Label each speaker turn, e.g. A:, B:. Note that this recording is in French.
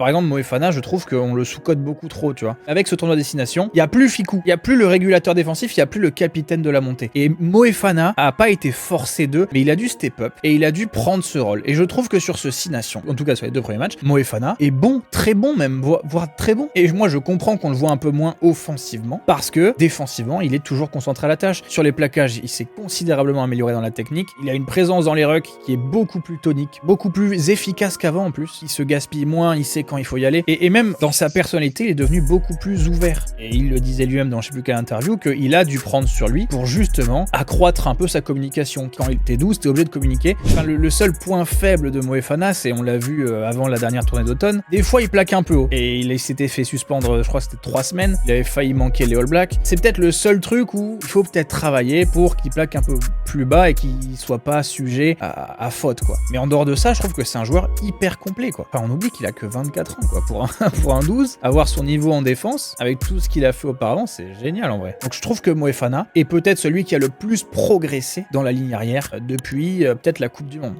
A: Par exemple, Moefana, je trouve qu'on le sous-cote beaucoup trop, tu vois. Avec ce tournoi destination, il n'y a plus Ficou, il n'y a plus le régulateur défensif, il n'y a plus le capitaine de la montée. Et Moefana a pas été forcé d'eux, mais il a dû step up et il a dû prendre ce rôle. Et je trouve que sur ce 6 nations, en tout cas sur les 2 premiers matchs, Moefana est bon, très bon même, voire très bon. Et moi, je comprends qu'on le voit un peu moins offensivement, parce que défensivement, il est toujours concentré à la tâche. Sur les plaquages, il s'est considérablement amélioré dans la technique. Il a une présence dans les rucks qui est beaucoup plus tonique, beaucoup plus efficace qu'avant en plus. Il se gaspille moins, il sait quand il faut y aller. Et même dans sa personnalité, il est devenu beaucoup plus ouvert. Et il le disait lui-même dans je sais plus quelle interview, qu'il a dû prendre sur lui pour justement accroître un peu sa communication. Quand il était 12, t'es obligé de communiquer. Enfin, le seul point faible de Moefana, c'est, on l'a vu avant la dernière tournée d'automne, des fois il plaque un peu haut. Et il s'était fait suspendre, je crois que c'était 3 semaines. Il avait failli manquer les All Blacks. C'est peut-être le seul truc où il faut peut-être travailler pour qu'il plaque un peu plus bas et qu'il soit pas sujet à faute, quoi. Mais en dehors de ça, je trouve que c'est un joueur hyper complet, quoi. Enfin, on oublie qu'il a que 24 ans, quoi. Pour un 12, avoir son niveau en défense, avec tout ce qu'il a fait auparavant, c'est génial en vrai. Donc je trouve que Moefana est peut-être celui qui a le plus progressé dans la ligne arrière depuis peut-être la Coupe du Monde.